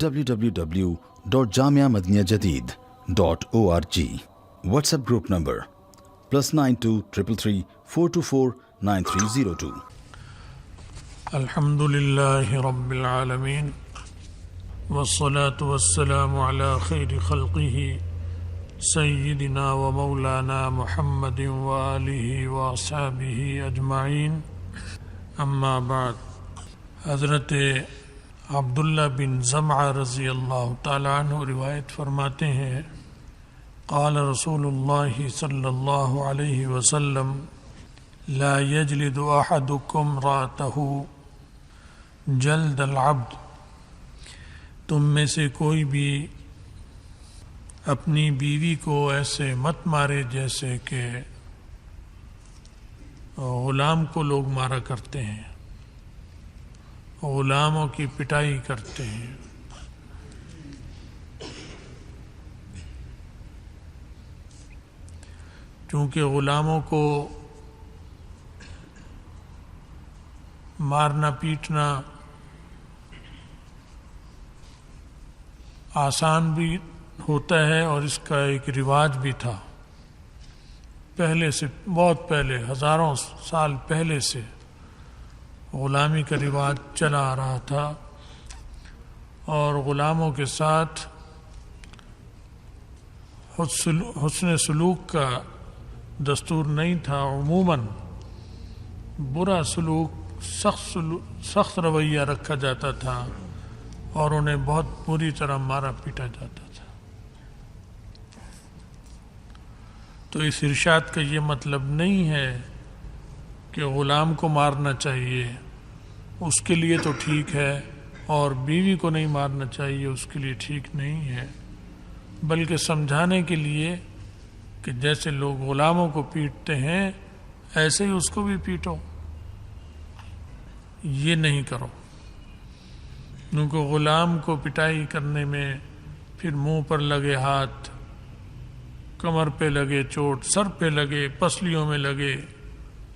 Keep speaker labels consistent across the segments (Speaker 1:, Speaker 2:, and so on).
Speaker 1: www.jamiamadiniyajadid.org. WhatsApp group number +92 333 424 9302.
Speaker 2: الحمدللہ رب العالمین والصلاة والسلام على خیر خلقہ سیدنا و مولانا محمد وآلہ واصحابہ اجمعین. اما بعد. حضرت عبداللہ بن زمعہ رضی اللہ تعالیٰ عنہ روایت فرماتے ہیں قال رسول اللہ صلی اللہ علیہ وسلم لا یجلد احدکم رأتہ جلد العبد. تم میں سے کوئی بھی اپنی بیوی کو ایسے مت مارے جیسے کہ غلام کو لوگ مارا کرتے ہیں، غلاموں کی پٹائی کرتے ہیں. چونکہ غلاموں کو مارنا پیٹنا آسان بھی ہوتا ہے اور اس کا ایک رواج بھی تھا. پہلے سے، بہت پہلے، ہزاروں سال پہلے سے غلامی کا رواج چلا آ رہا تھا اور غلاموں کے ساتھ حسن سلوک کا دستور نہیں تھا. عموماً برا سلوک، سخت رویہ رکھا جاتا تھا اور انہیں بہت بری طرح مارا پیٹا جاتا تھا. تو اس ارشاد کا یہ مطلب نہیں ہے کہ غلام کو مارنا چاہیے، اس کے لیے تو ٹھیک ہے، اور بیوی کو نہیں مارنا چاہیے، اس کے لیے ٹھیک نہیں ہے. بلکہ سمجھانے کے لیے کہ جیسے لوگ غلاموں کو پیٹتے ہیں ایسے ہی اس کو بھی پیٹو، یہ نہیں کرو. کیونکہ غلام کو پٹائی کرنے میں پھر منہ پر لگے ہاتھ، کمر پہ لگے چوٹ، سر پہ لگے، پسلیوں میں لگے،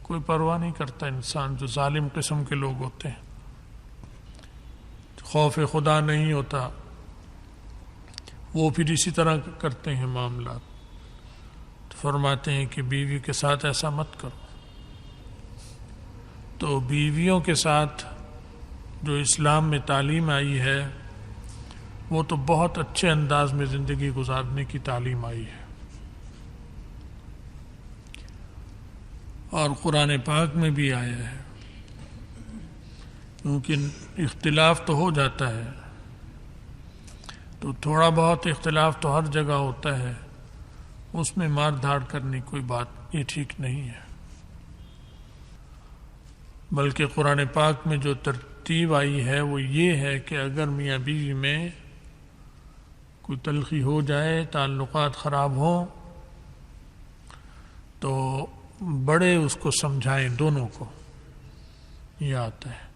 Speaker 2: کوئی پرواہ نہیں کرتا انسان. جو ظالم قسم کے لوگ ہوتے ہیں، خوف خدا نہیں ہوتا، وہ پھر اسی طرح کرتے ہیں معاملات. تو فرماتے ہیں کہ بیوی کے ساتھ ایسا مت کرو. تو بیویوں کے ساتھ جو اسلام میں تعلیم آئی ہے وہ تو بہت اچھے انداز میں زندگی گزارنے کی تعلیم آئی ہے. اور قرآن پاک میں بھی آیا ہے. کیونکہ اختلاف تو ہو جاتا ہے، تو تھوڑا بہت اختلاف تو ہر جگہ ہوتا ہے، اس میں مار دھاڑ کرنے کوئی بات یہ ٹھیک نہیں ہے. بلکہ قرآن پاک میں جو ترتیب آئی ہے وہ یہ ہے کہ اگر میاں بیوی میں کوئی تلخی ہو جائے، تعلقات خراب ہوں، تو بڑے اس کو سمجھائیں، دونوں کو. یہ آتا ہے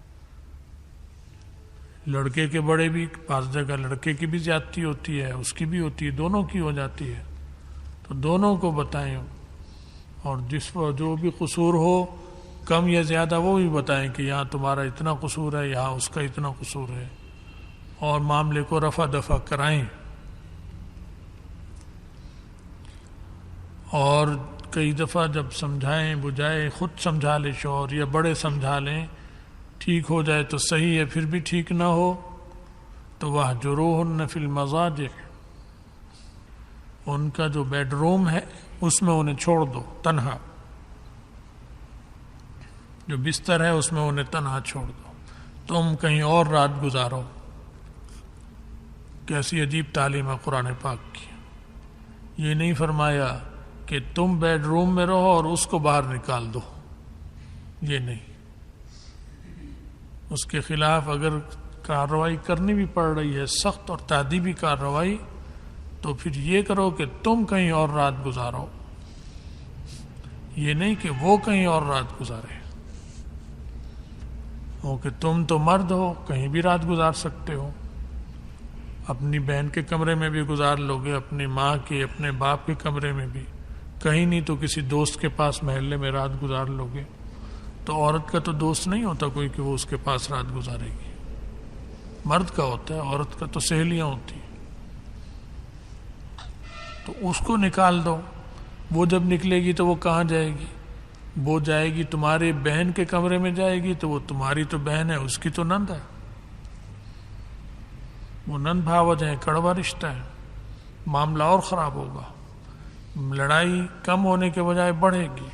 Speaker 2: لڑکے کے بڑے بھی، بعض جگہ لڑکے کی بھی زیادتی ہوتی ہے، اس کی بھی ہوتی ہے، دونوں کی ہو جاتی ہے. تو دونوں کو بتائیں، اور جس پر جو بھی قصور ہو، کم یا زیادہ، وہ بھی بتائیں کہ یہاں تمہارا اتنا قصور ہے، یہاں اس کا اتنا قصور ہے، اور معاملے کو رفع دفع کرائیں. اور کئی دفعہ جب سمجھائیں بجائے خود سمجھا لے شوہر یا بڑے سمجھا لیں، ٹھیک ہو جائے تو صحیح ہے، پھر بھی ٹھیک نہ ہو تو وَاهْجُرُوهُنَّ فِي الْمَضَاجِعِ، ان کا جو بیڈ روم ہے اس میں انہیں چھوڑ دو تنہا، جو بستر ہے اس میں انہیں تنہا چھوڑ دو، تم کہیں اور رات گزارو. کیسی عجیب تعلیم ہے قرآن پاک کی. یہ نہیں فرمایا کہ تم بیڈ روم میں رہو اور اس کو باہر نکال دو، یہ نہیں. اس کے خلاف اگر کارروائی کرنی بھی پڑ رہی ہے، سخت اور تادیبی کارروائی، تو پھر یہ کرو کہ تم کہیں اور رات گزارو، یہ نہیں کہ وہ کہیں اور رات گزارے. کہ تم تو مرد ہو، کہیں بھی رات گزار سکتے ہو، اپنی بہن کے کمرے میں بھی گزار لو گے، اپنی ماں کے، اپنے باپ کے کمرے میں بھی، کہیں نہیں تو کسی دوست کے پاس محلے میں رات گزار لو گے. تو عورت کا تو دوست نہیں ہوتا کوئی کہ وہ اس کے پاس رات گزارے گی. مرد کا ہوتا ہے، عورت کا تو سہیلیاں ہوتی ہیں. تو اس کو نکال دو. وہ جب نکلے گی تو وہ کہاں جائے گی؟ وہ جائے گی تمہارے بہن کے کمرے میں جائے گی، تو وہ تمہاری تو بہن ہے، اس کی تو نند ہے. وہ نند بھاوج ہے، کڑوا رشتہ ہے. معاملہ اور خراب ہوگا. لڑائی کم ہونے کے بجائے بڑھے گی.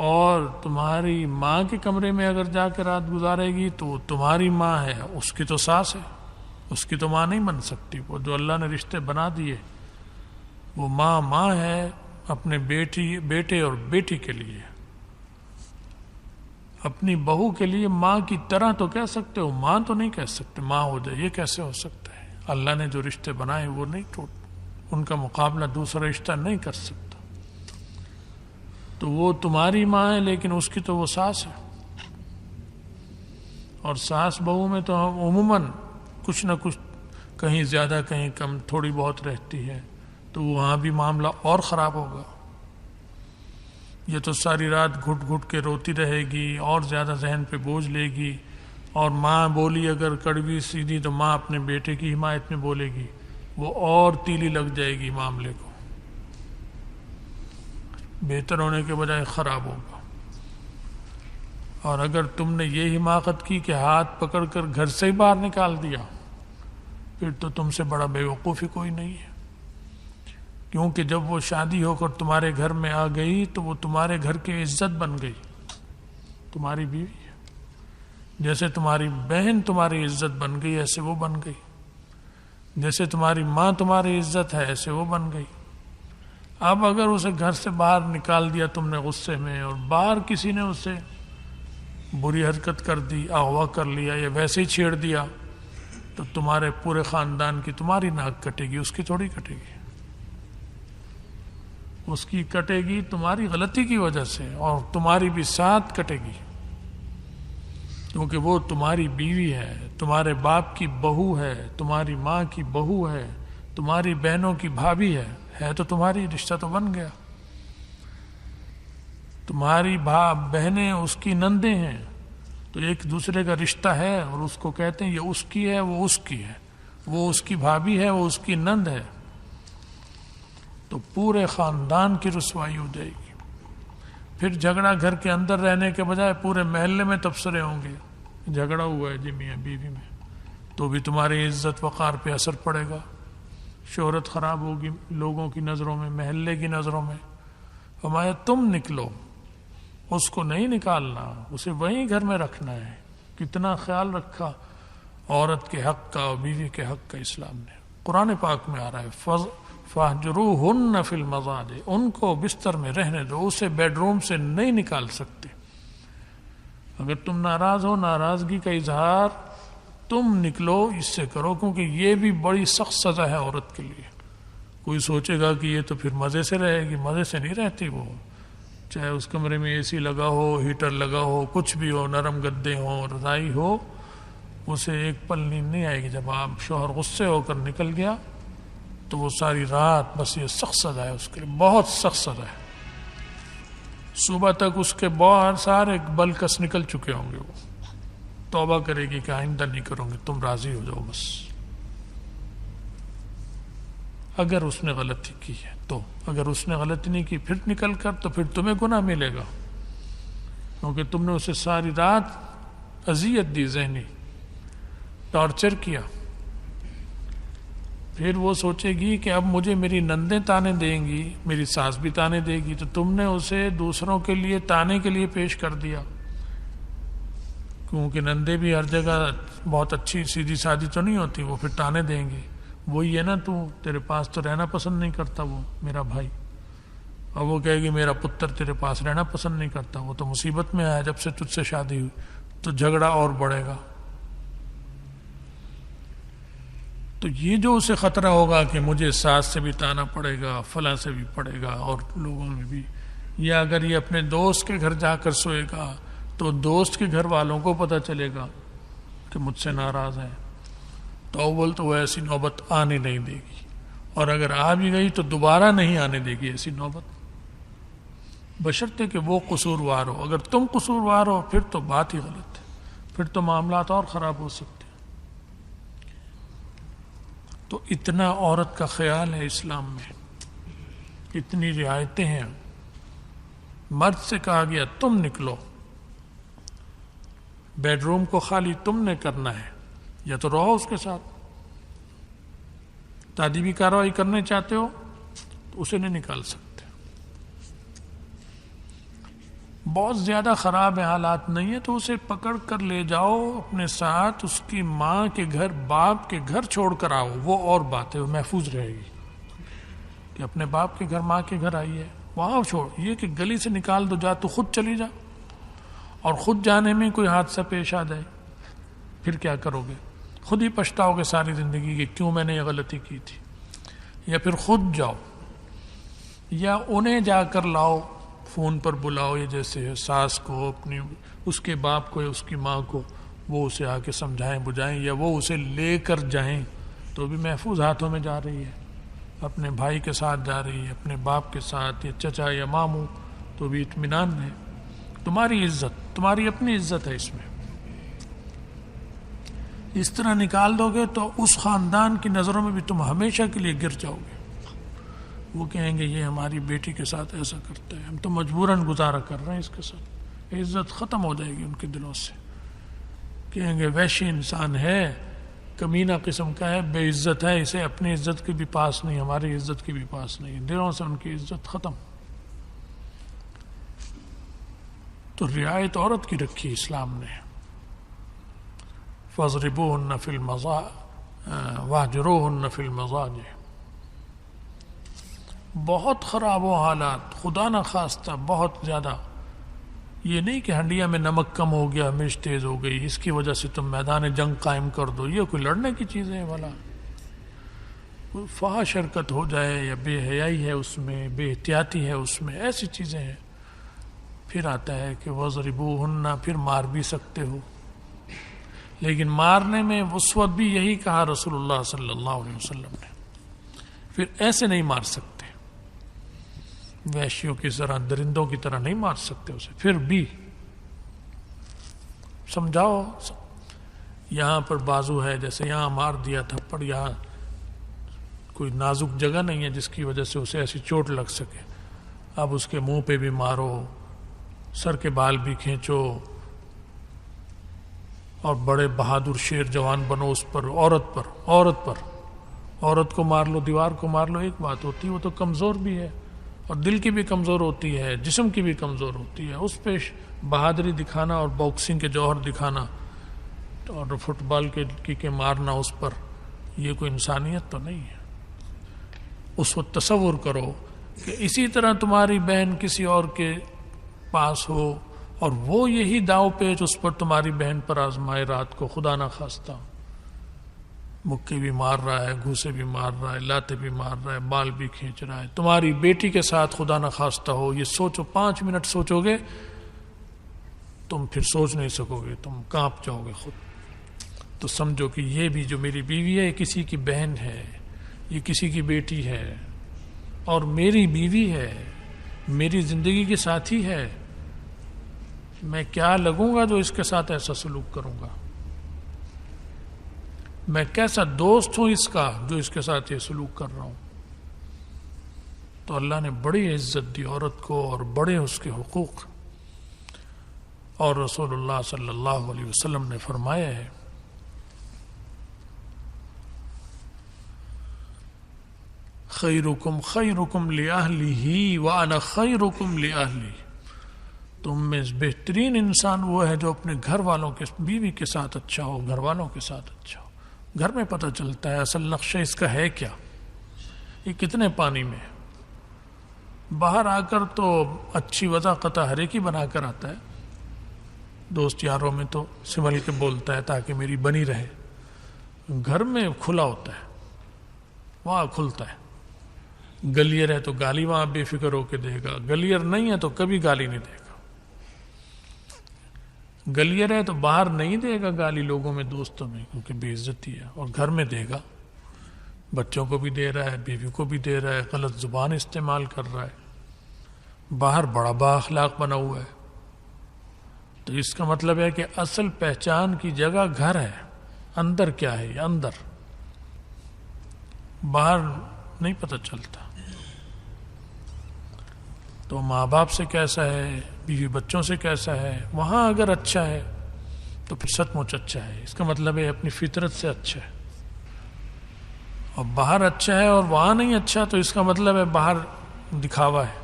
Speaker 2: اور تمہاری ماں کے کمرے میں اگر جا کے رات گزارے گی تو وہ تمہاری ماں ہے، اس کی تو ساس ہے، اس کی تو ماں نہیں بن سکتی. وہ جو اللہ نے رشتے بنا دیے، وہ ماں ہے اپنے بیٹے اور بیٹی کے لیے. اپنی بہو کے لیے ماں کی طرح تو کہہ سکتے ہو، ماں تو نہیں کہہ سکتے. ماں ہو جائے، یہ کیسے ہو سکتا ہے؟ اللہ نے جو رشتے بنائے وہ نہیں ان کا مقابلہ دوسرا رشتہ نہیں کر سکتا. تو وہ تمہاری ماں ہے، لیکن اس کی تو وہ ساس ہے. اور ساس بہو میں تو عموماً کچھ نہ کچھ، کہیں زیادہ کہیں کم، تھوڑی بہت رہتی ہے. تو وہاں بھی معاملہ اور خراب ہوگا. یہ تو ساری رات گھٹ گھٹ کے روتی رہے گی اور زیادہ ذہن پہ بوجھ لے گی. اور ماں بولی اگر کڑوی سیدھی تو ماں اپنے بیٹے کی حمایت میں بولے گی، وہ اور تیلی لگ جائے گی معاملے کو. بہتر ہونے کے بجائے خراب ہوگا. اور اگر تم نے یہ حماقت کی کہ ہاتھ پکڑ کر گھر سے ہی باہر نکال دیا، پھر تو تم سے بڑا بے وقوف ہی کوئی نہیں ہے. کیونکہ جب وہ شادی ہو کر تمہارے گھر میں آ گئی تو وہ تمہارے گھر کی عزت بن گئی، تمہاری بیوی ہے. جیسے تمہاری بہن تمہاری عزت بن گئی ایسے وہ بن گئی. جیسے تمہاری ماں تمہاری عزت ہے ایسے وہ بن گئی. اب اگر اسے گھر سے باہر نکال دیا تم نے غصے میں، اور باہر کسی نے اسے بری حرکت کر دی، اغوا کر لیا یا ویسے ہی چھیڑ دیا، تو تمہارے پورے خاندان کی تمہاری ناک کٹے گی، اس کی تھوڑی کٹے گی. اس کی کٹے گی تمہاری غلطی کی وجہ سے، اور تمہاری بھی ساتھ کٹے گی. کیونکہ وہ تمہاری بیوی ہے، تمہارے باپ کی بہو ہے، تمہاری ماں کی بہو ہے، تمہاری بہنوں کی بھابھی ہے تو تمہاری، رشتہ تو بن گیا. تمہاری بہنیں اس کی نندیں ہیں، تو ایک دوسرے کا رشتہ ہے. اور اس کو کہتے ہیں یہ اس کی ہے، وہ اس کی ہے، وہ اس کی بھابھی ہے، وہ اس کی نند ہے. تو پورے خاندان کی رسوائی ہو جائے گی. پھر جھگڑا گھر کے اندر رہنے کے بجائے پورے محلے میں تبصرے ہوں گے، جھگڑا ہوا ہے جی میاں بیوی میں. تو بھی تمہاری عزت وقار پہ اثر پڑے گا. شہرت خراب ہوگی لوگوں کی نظروں میں، محلے کی نظروں میں. فرمایا تم نکلو، اس کو نہیں نکالنا، اسے وہیں گھر میں رکھنا ہے. کتنا خیال رکھا عورت کے حق کا اور بیوی کے حق کا اسلام نے. قرآن پاک میں آ رہا ہے فَاهْجُرُوهُنَّ فِي الْمَضَاجِعِ، ان کو بستر میں رہنے دو، اسے بیڈ روم سے نہیں نکال سکتے. اگر تم ناراض ہو، ناراضگی کا اظہار تم نکلو اس سے کرو، کیونکہ یہ بھی بڑی سخت سزا ہے عورت کے لیے. کوئی سوچے گا کہ یہ تو پھر مزے سے رہے گی، مزے سے نہیں رہتی. وہ چاہے اس کمرے میں اے سی لگا ہو، ہیٹر لگا ہو، کچھ بھی ہو، نرم گدے ہوں، رضائی ہو، اسے ایک پل نیند نہیں آئے گی. جب آپ شوہر غصے ہو کر نکل گیا تو وہ ساری رات بس یہ سخت سزا ہے اس کے لیے، بہت سخت سزا ہے. صبح تک اس کے بہت سارے بلکس نکل چکے ہوں گے. وہ توبہ کرے گی کہ آئندہ نہیں کروں گے، تم راضی ہو جاؤ بس. اگر اس نے غلطی کی ہے تو، اگر اس نے غلطی نہیں کی پھر نکل کر، تو پھر تمہیں گناہ ملے گا، کیونکہ تم نے اسے ساری رات اذیت دی، ذہنی ٹارچر کیا. پھر وہ سوچے گی کہ اب مجھے میری نندیں تانے دیں گی، میری ساس بھی تانے دے گی. تو تم نے اسے دوسروں کے لیے تانے کے لیے پیش کر دیا، کیونکہ نندیں بھی ہر جگہ بہت اچھی سیدھی سادی تو نہیں ہوتی، وہ پھر تانے دیں گی. وہی ہے نا، تیرے پاس تو رہنا پسند نہیں کرتا وہ میرا بھائی، اور وہ کہے گی میرا پتر تیرے پاس رہنا پسند نہیں کرتا، وہ تو مصیبت میں آیا جب سے تجھ سے شادی ہوئی. تو جھگڑا اور بڑھے گا. تو یہ جو اسے خطرہ ہوگا کہ مجھے ساس سے بھی تانا پڑے گا، فلاں سے بھی پڑے گا، اور لوگوں میں بھی، یا اگر یہ اپنے دوست کے گھر جا کر سوئے گا تو دوست کے گھر والوں کو پتہ چلے گا کہ مجھ سے ناراض ہے، تو اول تو وہ ایسی نوبت آنے نہیں دے گی. اور اگر آ بھی گئی تو دوبارہ نہیں آنے دے گی ایسی نوبت، بشرطے کہ وہ قصوروار ہو. اگر تم قصوروار ہو پھر تو بات ہی غلط ہے، پھر تو معاملات اور خراب ہو سکتے ہیں. تو اتنا عورت کا خیال ہے اسلام میں، اتنی رعایتیں ہیں. مرد سے کہا گیا تم نکلو، بیڈ روم کو خالی تم نے کرنا ہے، یا تو رہو اس کے ساتھ. تعدیبی کارروائی کرنے چاہتے ہو تو اسے نہیں نکال سکتے. بہت زیادہ خراب حالات نہیں ہے تو اسے پکڑ کر لے جاؤ اپنے ساتھ، اس کی ماں کے گھر، باپ کے گھر چھوڑ کر آؤ، وہ اور بات ہے، وہ محفوظ رہے گی کہ اپنے باپ کے گھر، ماں کے گھر آئی ہے، وہاں چھوڑ. یہ کہ گلی سے نکال دو، جا تو خود چلی جا، اور خود جانے میں کوئی حادثہ پیش آ جائے پھر کیا کرو گے؟ خود ہی پچھتاؤ گے ساری زندگی کہ کیوں میں نے یہ غلطی کی تھی. یا پھر خود جاؤ، یا انہیں جا کر لاؤ، فون پر بلاؤ، یہ جیسے ساس کو اپنی، اس کے باپ کو یا اس کی ماں کو، وہ اسے آ کے سمجھائیں بجھائیں، یا وہ اسے لے کر جائیں تو بھی محفوظ ہاتھوں میں جا رہی ہے. اپنے بھائی کے ساتھ جا رہی ہے، اپنے باپ کے ساتھ، یا چچا یا ماموں، تو بھی اطمینان ہے. تمہاری عزت، تمہاری اپنی عزت ہے اس میں. اس طرح نکال دو گے تو اس خاندان کی نظروں میں بھی تم ہمیشہ کے لیے گر جاؤ گے. وہ کہیں گے یہ ہماری بیٹی کے ساتھ ایسا کرتا ہے، ہم تو مجبوراً گزارا کر رہے ہیں اس کے ساتھ. عزت ختم ہو جائے گی ان کے دلوں سے. کہیں گے وحشی انسان ہے، کمینہ قسم کا ہے، بے عزت ہے، اسے اپنی عزت کے بھی پاس نہیں، ہماری عزت کے بھی پاس نہیں. دلوں سے ان کی عزت ختم. تو رعایت عورت کی رکھی اسلام نے. فَاضْرِبُوهُنَّ فِي وَاهْجُرُوهُنَّ فِي الْمَضَاجِعِ. بہت خراب و حالات، خدا نہ خواستہ بہت زیادہ. یہ نہیں کہ ہنڈیا میں نمک کم ہو گیا، مرچ تیز ہو گئی، اس کی وجہ سے تم میدان جنگ قائم کر دو. یہ کوئی لڑنے کی چیز ہے والا؟ کوئی فحش حرکت ہو جائے یا بے حیائی ہے اس میں، بے احتیاطی ہے اس میں، ایسی چیزیں ہیں. پھر آتا ہے کہ وَاضْرِبُوهُنَّ، پھر مار بھی سکتے ہو. لیکن مارنے میں اس وقت بھی یہی کہا رسول اللہ صلی اللہ علیہ وسلم نے. پھر ایسے نہیں مار سکتے، وحشیوں کی طرح، درندوں کی طرح نہیں مار سکتے اسے. پھر بھی سمجھاؤ. یہاں پر بازو ہے، جیسے یہاں مار دیا تھپڑ، یہاں کوئی نازک جگہ نہیں ہے جس کی وجہ سے اسے ایسی چوٹ لگ سکے. اب اس کے منہ پہ بھی مارو، سر کے بال بھی کھینچو، اور بڑے بہادر شیر جوان بنو اس پر. عورت کو مار لو، دیوار کو مار لو، ایک بات ہوتی ہے، وہ تو کمزور بھی ہے، اور دل کی بھی کمزور ہوتی ہے، جسم کی بھی کمزور ہوتی ہے. اس پہ بہادری دکھانا اور باکسنگ کے جوہر دکھانا اور فٹ بال کے مارنا اس پر، یہ کوئی انسانیت تو نہیں ہے. اس وقت تصور کرو کہ اسی طرح تمہاری بہن کسی اور کے پاس ہو، اور وہ یہی داؤ پیچ اس پر تمہاری بہن پر آزمائے رات کو، خدا نہ خواستہ. مکے بھی مار رہا ہے، گھوسے بھی مار رہا ہے، لاتے بھی مار رہا ہے، بال بھی کھینچ رہا ہے، تمہاری بیٹی کے ساتھ خدا نہ خواستہ ہو. یہ سوچو، 5 منٹ سوچو گے تم، پھر سوچ نہیں سکو گے، تم کانپ جاؤ گے خود. تو سمجھو کہ یہ بھی جو میری بیوی ہے، یہ کسی کی بہن ہے، یہ کسی کی بیٹی ہے، اور میری بیوی ہے، میری زندگی کی ساتھی ہے. میں کیا لگوں گا جو اس کے ساتھ ایسا سلوک کروں گا؟ میں کیسا دوست ہوں اس کا جو اس کے ساتھ یہ سلوک کر رہا ہوں؟ تو اللہ نے بڑی عزت دی عورت کو، اور بڑے اس کے حقوق. اور رسول اللہ صلی اللہ علیہ وسلم نے فرمایا ہے خیرکم خیرکم لأہلہ وانا خیرکم لأہلی. تم میں بہترین انسان وہ ہے جو اپنے گھر والوں کے، بیوی کے ساتھ اچھا ہو، گھر والوں کے ساتھ اچھا ہو. گھر میں پتہ چلتا ہے اصل نقشہ اس کا ہے کیا، یہ کتنے پانی میں. باہر آ کر تو اچھی وضاحت ہر ایک ہی بنا کر آتا ہے، دوست یاروں میں تو سنبھل کے بولتا ہے تاکہ میری بنی رہے. گھر میں کھلا ہوتا ہے، وہاں کھلتا ہے. گلیئر ہے تو گالی وہاں بے فکر ہو کے دے گا، گلیئر نہیں ہے تو کبھی گالی نہیں دے گا. گلیئر ہے تو باہر نہیں دے گا گالی لوگوں میں، دوستوں میں، کیونکہ بے عزتی ہے. اور گھر میں دے گا، بچوں کو بھی دے رہا ہے، بیوی کو بھی دے رہا ہے، غلط زبان استعمال کر رہا ہے. باہر بڑا با اخلاق بنا ہوا ہے. تو اس کا مطلب ہے کہ اصل پہچان کی جگہ گھر ہے. اندر کیا ہے؟ اندر باہر نہیں پتہ چلتا. تو ماں باپ سے کیسا ہے، بیوی بچوں سے کیسا ہے، وہاں اگر اچھا ہے تو پھر سچ مچ اچھا ہے. اس کا مطلب ہے اپنی فطرت سے اچھا ہے. اور باہر اچھا ہے اور وہاں نہیں اچھا تو اس کا مطلب ہے باہر دکھاوا ہے،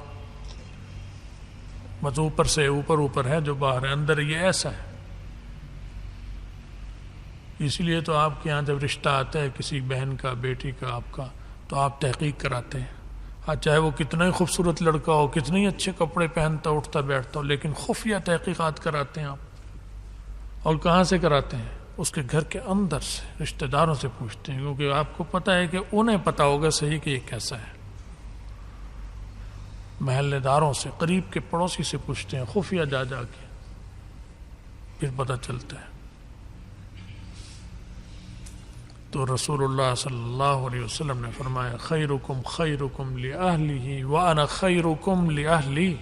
Speaker 2: بس اوپر سے اوپر ہے جو باہر ہے، اندر یہ ایسا ہے. اس لیے تو آپ کے یہاں جب رشتہ آتا ہے کسی بہن کا، بیٹی کا، آپ کا، تو آپ تحقیق کراتے ہیں. چاہے وہ کتنا ہی خوبصورت لڑکا ہو، کتنے ہی اچھے کپڑے پہنتا اٹھتا بیٹھتا ہو، لیکن خفیہ تحقیقات کراتے ہیں آپ. اور کہاں سے کراتے ہیں؟ اس کے گھر کے اندر سے، رشتہ داروں سے پوچھتے ہیں، کیونکہ آپ کو پتہ ہے کہ انہیں پتہ ہوگا صحیح کہ یہ کیسا ہے. محلے داروں سے، قریب کے پڑوسی سے پوچھتے ہیں، خفیہ جا کے، پھر پتہ چلتا ہے. تو رسول اللہ صلی اللہ علیہ وسلم نے فرمایا خیرکم خیرکم لأہلہ وانا خیرکم لأہلی.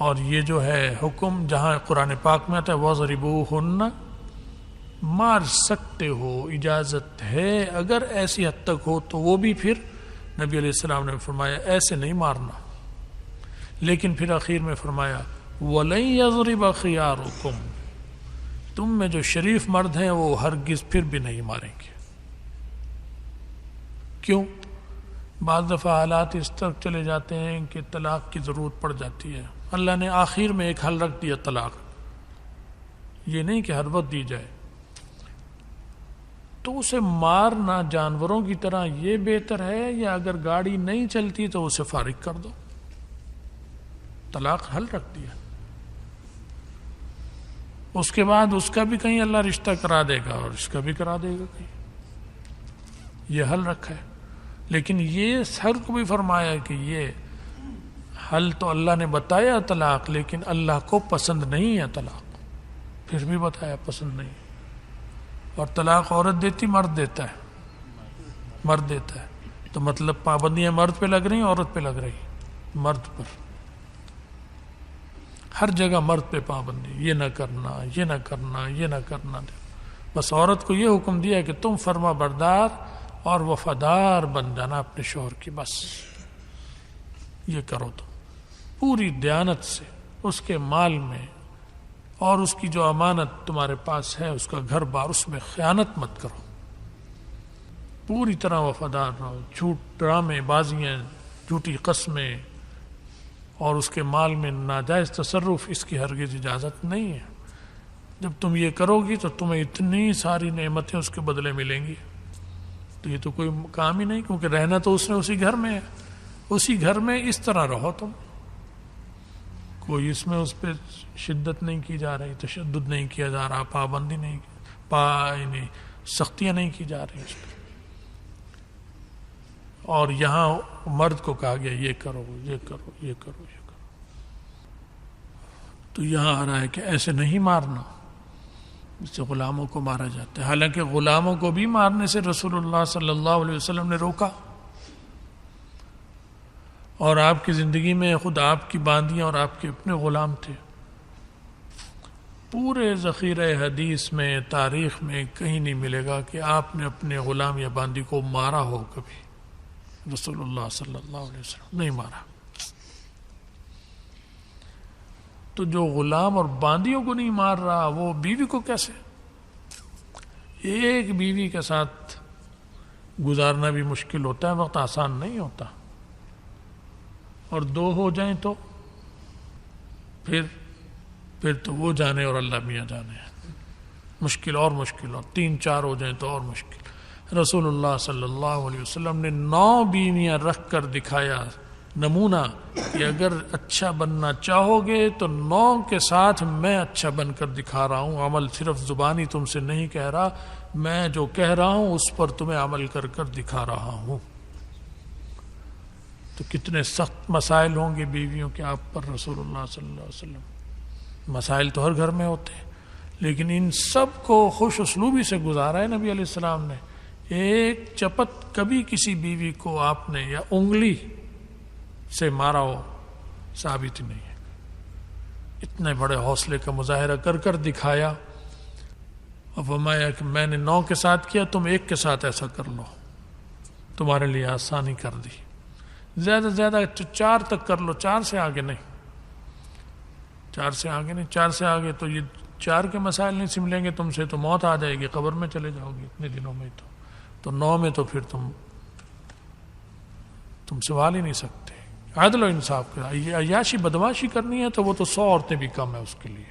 Speaker 2: اور یہ جو ہے حکم جہاں قرآن پاک میں آتا ہے وَضْرِبُوهُنَّ، مار سکتے ہو، اجازت ہے اگر ایسی حد تک ہو تو وہ بھی پھر نبی علیہ السلام نے فرمایا ایسے نہیں مارنا. لیکن پھر آخر میں فرمایا وَلَن يَضْرِبَ خِيَارُكُمْ، تم میں جو شریف مرد ہیں وہ ہرگز پھر بھی نہیں ماریں گے. کیوں؟ بعض دفعہ حالات اس طرح چلے جاتے ہیں کہ طلاق کی ضرورت پڑ جاتی ہے. اللہ نے آخر میں ایک حل رکھ دیا طلاق، یہ نہیں کہ ہر وقت دی جائے. تو اسے مارنا جانوروں کی طرح یہ بہتر ہے، یا اگر گاڑی نہیں چلتی تو اسے فارغ کر دو. طلاق حل رکھ دیا. اس کے بعد اس کا بھی کہیں اللہ رشتہ کرا دے گا اور اس کا بھی کرا دے گا کہیں، یہ حل رکھا ہے. لیکن یہ سر کو بھی فرمایا کہ یہ حل تو اللہ نے بتایا طلاق، لیکن اللہ کو پسند نہیں ہے طلاق. پھر بھی بتایا پسند نہیں. اور طلاق عورت دیتی، مرد دیتا ہے، مرد دیتا ہے. تو مطلب پابندیاں مرد پہ لگ رہی ہیں، عورت پہ لگ رہی ہیں. مرد پر ہر جگہ مرد پہ پابندی، یہ نہ کرنا، یہ نہ کرنا، یہ نہ کرنا. بس عورت کو یہ حکم دیا کہ تم فرما بردار اور وفادار بن جانا اپنے شوہر کی، بس یہ کرو. تو پوری دیانت سے اس کے مال میں اور اس کی جو امانت تمہارے پاس ہے، اس کا گھر بار، اس میں خیانت مت کرو. پوری طرح وفادار رہو. جھوٹ، ڈرامے بازیاں، جھوٹی قسمیں اور اس کے مال میں ناجائز تصرف، اس کی ہرگز اجازت نہیں ہے. جب تم یہ کرو گی تو تمہیں اتنی ساری نعمتیں اس کے بدلے ملیں گی. تو یہ تو کوئی کام ہی نہیں، کیونکہ رہنا تو اس نے اسی گھر میں ہے. اسی گھر میں اس طرح رہو تم. کوئی اس میں اس پہ شدت نہیں کی جا رہی، تشدد نہیں کیا جا رہا، پابندی نہیں، یعنی سختیاں نہیں کی جا رہی اس پہ. اور یہاں مرد کو کہا گیا یہ کرو، یہ کرو، یہ کرو، یہ کرو. تو یہاں آ رہا ہے کہ ایسے نہیں مارنا، اس سے غلاموں کو مارا جاتا ہے. حالانکہ غلاموں کو بھی مارنے سے رسول اللہ صلی اللہ علیہ وسلم نے روکا. اور آپ کی زندگی میں خود آپ کی باندیاں اور آپ کے اپنے غلام تھے. پورے ذخیرہ حدیث میں، تاریخ میں کہیں نہیں ملے گا کہ آپ نے اپنے غلام یا باندی کو مارا ہو. کبھی رسول اللہ صلی اللہ علیہ وسلم نہیں مارا. تو جو غلام اور باندیوں کو نہیں مار رہا وہ بیوی کو کیسے؟ ایک بیوی کے ساتھ گزارنا بھی مشکل ہوتا ہے، وقت آسان نہیں ہوتا. اور دو ہو جائیں تو پھر تو وہ جانے اور اللہ میاں جانے. مشکل اور مشکل، اور 3-4 ہو جائیں تو اور مشکل. رسول اللہ صلی اللہ علیہ وسلم نے 9 بیویاں رکھ کر دکھایا نمونہ کہ اگر اچھا بننا چاہو گے تو 9 کے ساتھ میں اچھا بن کر دکھا رہا ہوں. عمل صرف زبانی تم سے نہیں کہہ رہا، میں جو کہہ رہا ہوں اس پر تمہیں عمل کر کر دکھا رہا ہوں. تو کتنے سخت مسائل ہوں گے بیویوں کے آپ پر رسول اللہ صلی اللہ علیہ وسلم. مسائل تو ہر گھر میں ہوتے ہیں، لیکن ان سب کو خوش اسلوبی سے گزارا ہے نبی علیہ السلام نے. ایک چپت کبھی کسی بیوی کو آپ نے یا انگلی سے مارا ہو ثابت نہیں ہے. اتنے بڑے حوصلے کا مظاہرہ کر کر دکھایا. اور فرمایا کہ میں نے 9 کے ساتھ کیا، تم 1 کے ساتھ ایسا کر لو، تمہارے لیے آسانی کر دی، زیادہ سے زیادہ 4 تک کر لو، 4 سے آگے نہیں، 4 سے آگے نہیں، 4 سے آگے تو یہ 4 کے مسائل نہیں سملیں گے تم سے تو موت آ جائے گی، قبر میں چلے جاؤ گے اتنے دنوں میں، تو 9 میں تو پھر تم سوال ہی نہیں سکتے۔ عدل و انصاف کا، یہ عیاشی بدماشی کرنی ہے تو وہ تو 100 عورتیں بھی کم ہے اس کے لیے،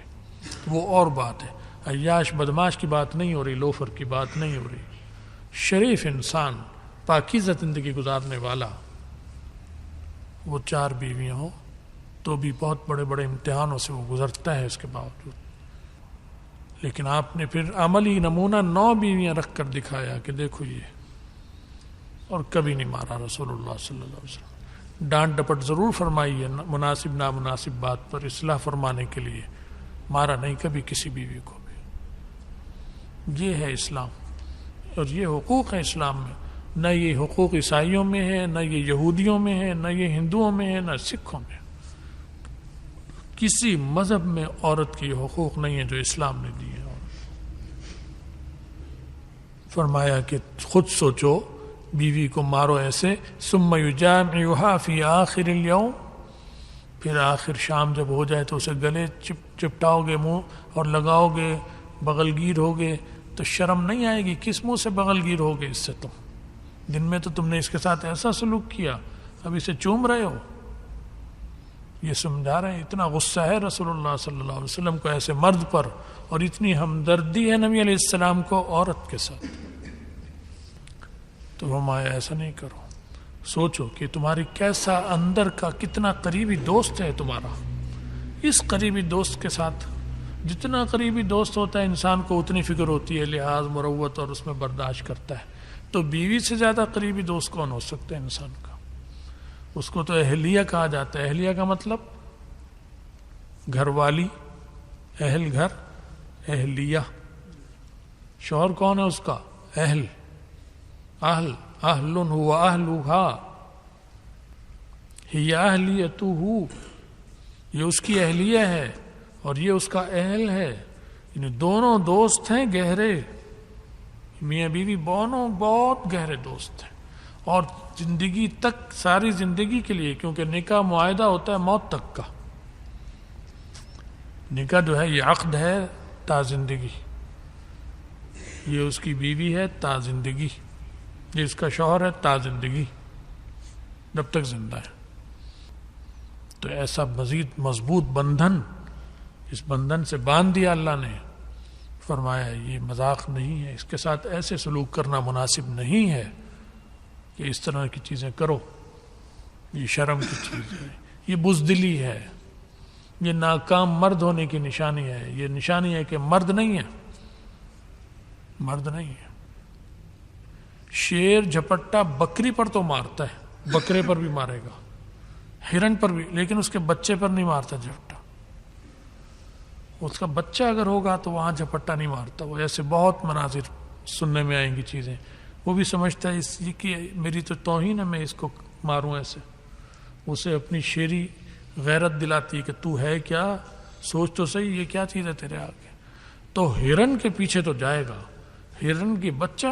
Speaker 2: وہ اور بات ہے۔ عیاش بدماش کی بات نہیں ہو رہی، لوفر کی بات نہیں ہو رہی۔ شریف انسان، پاکیزہ زندگی گزارنے والا، وہ 4 بیویاں ہوں تو بھی بہت بڑے بڑے امتحانوں سے وہ گزرتا ہے اس کے باوجود، لیکن آپ نے پھر عملی نمونہ 9 بیویاں رکھ کر دکھایا کہ دیکھو یہ، اور کبھی نہیں مارا رسول اللہ صلی اللہ علیہ وسلم۔ ڈانٹ ڈپٹ ضرور فرمائی ہے مناسب نامناسب بات پر اصلاح فرمانے کے لیے، مارا نہیں کبھی کسی بیوی کو بھی۔ یہ ہے اسلام، اور یہ حقوق ہے اسلام میں، نہ یہ حقوق عیسائیوں میں ہے، نہ یہ یہودیوں میں ہے، نہ یہ ہندوؤں میں ہے، نہ سکھوں میں۔ کسی مذہب میں عورت کی حقوق نہیں ہے جو اسلام نے دی ہے۔ فرمایا کہ خود سوچو، بیوی کو مارو ایسے، ثم یجامعها فی آخر الیوم، پھر آخر شام جب ہو جائے تو اسے گلے چپٹاؤ گے منہ اور لگاؤ گے، بغل گیر ہوگے، تو شرم نہیں آئے گی؟ کس منہ سے بغل گیر ہوگے اس سے؟ تم دن میں تو تم نے اس کے ساتھ ایسا سلوک کیا، اب اسے چوم رہے ہو۔ یہ سمجھا رہے ہیں، اتنا غصہ ہے رسول اللہ صلی اللہ علیہ وسلم کو ایسے مرد پر، اور اتنی ہمدردی ہے نبی علیہ السلام کو عورت کے ساتھ۔ تو فرمایا ایسا نہیں کرو، سوچو کہ تمہاری کیسا اندر کا کتنا قریبی دوست ہے تمہارا، اس قریبی دوست کے ساتھ، جتنا قریبی دوست ہوتا ہے انسان کو اتنی فکر ہوتی ہے، لحاظ مروت اور اس میں برداشت کرتا ہے، تو بیوی سے زیادہ قریبی دوست کون ہو سکتا ہے انسان کا؟ اس کو تو اہلیہ کہا جاتا ہے۔ اہلیہ کا مطلب گھر والی، اہل گھر، اہلیہ۔ شوہر کون ہے اس کا؟ اہل، اہل، اہل ہو اہلھا، ہی اہلیتہ، یہ اس کی اہلیہ ہے اور یہ اس کا اہل ہے، یعنی دونوں دوست ہیں گہرے، میاں بیوی دونوں بہت گہرے دوست ہیں، اور زندگی تک، ساری زندگی کے لیے، کیونکہ نکاح معاہدہ ہوتا ہے موت تک کا، نکاح جو ہے یہ عقد ہے تا زندگی، یہ اس کی بیوی ہے تا زندگی، یہ اس کا شوہر ہے تا زندگی، جب تک زندہ ہے۔ تو ایسا مزید مضبوط بندھن، اس بندھن سے باندھ دیا اللہ نے، فرمایا یہ مذاق نہیں ہے، اس کے ساتھ ایسے سلوک کرنا مناسب نہیں ہے کہ اس طرح کی چیزیں کرو، یہ شرم کی چیز ہے، یہ بزدلی ہے، یہ ناکام مرد ہونے کی نشانی ہے، یہ نشانی ہے کہ مرد نہیں ہے، مرد نہیں ہے۔ شیر جھپٹا بکری پر تو مارتا ہے، بکرے پر بھی مارے گا، ہرن پر بھی، لیکن اس کے بچے پر نہیں مارتا جھپٹا۔ اس کا بچہ اگر ہوگا تو وہاں جھپٹا نہیں مارتا۔ وہ ایسے بہت مناظر سننے میں آئیں گی چیزیں، وہ بھی سمجھتا ہے اس کی میری تو توہین ہے، میں اس کو ماروں ایسے، اسے اپنی شیری غیرت دلاتی ہے کہ تو ہے کیا، سوچ تو صحیح یہ کیا چیز ہے تیرے آگے۔ تو ہرن کے پیچھے تو جائے گا، ہرن کی بچہ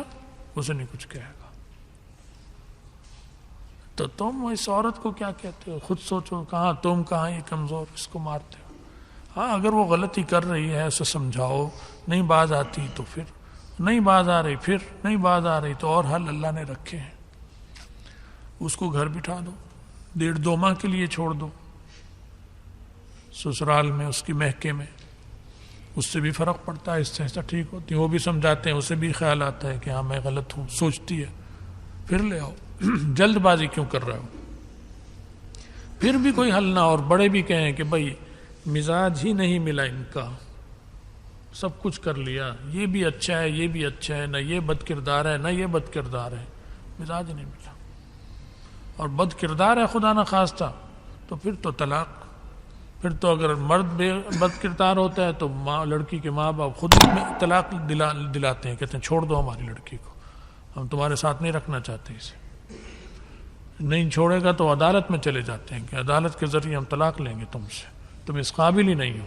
Speaker 2: اسے نہیں کچھ کہے گا۔ تو تم اس عورت کو کیا کہتے ہو؟ خود سوچو، کہاں تم، کہاں یہ کمزور، اس کو مارتے ہو۔ ہاں اگر وہ غلطی کر رہی ہے اسے سمجھاؤ، نہیں باز آتی تو پھر نہیں باز آ رہی، پھر نہیں باز آ رہی تو اور حل اللہ نے رکھے ہیں، اس کو گھر بٹھا دو، 1.5-2 ماہ کے لیے چھوڑ دو سسرال میں، اس کی مہکے میں، اس سے بھی فرق پڑتا ہے، اس سے ٹھیک ہوتی ہے، وہ بھی سمجھاتے ہیں، اسے بھی خیال آتا ہے کہ ہاں میں غلط ہوں، سوچتی ہے، پھر لے آؤ۔ جلد بازی کیوں کر رہے ہو؟ پھر بھی کوئی حل نہ، اور بڑے بھی کہیں کہ بھائی مزاج ہی نہیں ملا ان کا، سب کچھ کر لیا، یہ بھی اچھا ہے، یہ بھی اچھا ہے، نہ یہ بد کردار ہے، نہ یہ بد کردار ہے، مزاج نہیں ملا، اور بد کردار ہے خدا نہ خواستہ، تو پھر تو طلاق۔ پھر تو اگر مرد بد کردار ہوتا ہے تو لڑکی کے ماں باپ خود طلاق دلاتے ہیں، کہتے ہیں چھوڑ دو ہماری لڑکی کو، ہم تمہارے ساتھ نہیں رکھنا چاہتے اسے، نہیں چھوڑے گا تو عدالت میں چلے جاتے ہیں کہ عدالت کے ذریعے ہم طلاق لیں گے تم سے، تم اس قابل ہی نہیں ہو،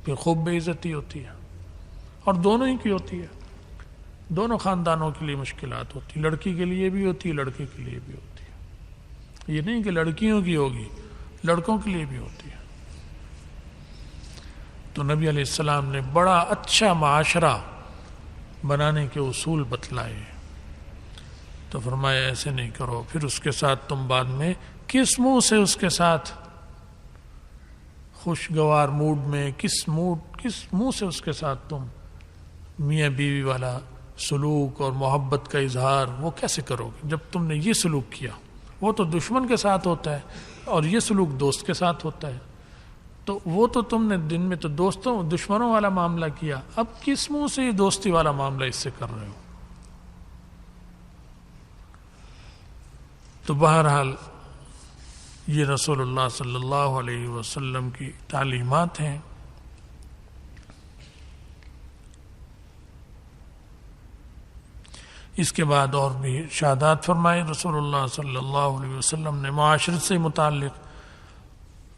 Speaker 2: پھر خوب بے عزتی ہوتی ہے۔ اور دونوں ہی کی ہوتی ہے، دونوں خاندانوں کے لیے مشکلات ہوتی، لڑکی کے لیے بھی ہوتی ہے، لڑکے کے لیے بھی ہوتی ہے۔ یہ نہیں کہ لڑکیوں کی ہوگی، لڑکوں کے لیے بھی ہوتی ہے۔ تو نبی علیہ السلام نے بڑا اچھا معاشرہ بنانے کے اصول بتلائے، تو فرمایا ایسے نہیں کرو، پھر اس کے ساتھ تم بعد میں کس منہ سے اس کے ساتھ خوشگوار موڈ میں، کس منہ سے اس کے ساتھ تم میاں بیوی والا سلوک اور محبت کا اظہار وہ کیسے کرو گے جب تم نے یہ سلوک کیا؟ وہ تو دشمن کے ساتھ ہوتا ہے اور یہ سلوک دوست کے ساتھ ہوتا ہے، تو وہ تو تم نے دن میں تو دشمنوں والا معاملہ کیا، اب کس منہ سے یہ دوستی والا معاملہ اس سے کر رہے ہو؟ تو بہرحال یہ رسول اللہ صلی اللہ علیہ وسلم کی تعلیمات ہیں۔ اس کے بعد اور بھی ارشادات فرمائے رسول اللہ صلی اللہ علیہ وسلم نے معاشرت سے متعلق،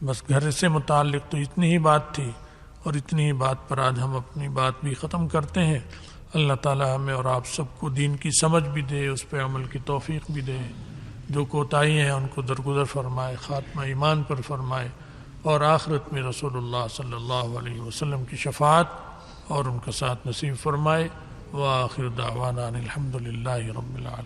Speaker 2: بس گھر سے متعلق تو اتنی ہی بات تھی، اور اتنی ہی بات پر آج ہم اپنی بات بھی ختم کرتے ہیں۔ اللہ تعالی ہمیں اور آپ سب کو دین کی سمجھ بھی دے، اس پہ عمل کی توفیق بھی دے، جو کوتاہی ہیں ان کو درگزر فرمائے، خاتمہ ایمان پر فرمائے، اور آخرت میں رسول اللہ صلی اللہ علیہ وسلم کی شفاعت اور ان کا ساتھ نصیب فرمائے۔ وآخر دعوانا الحمد للہ رب العالمین۔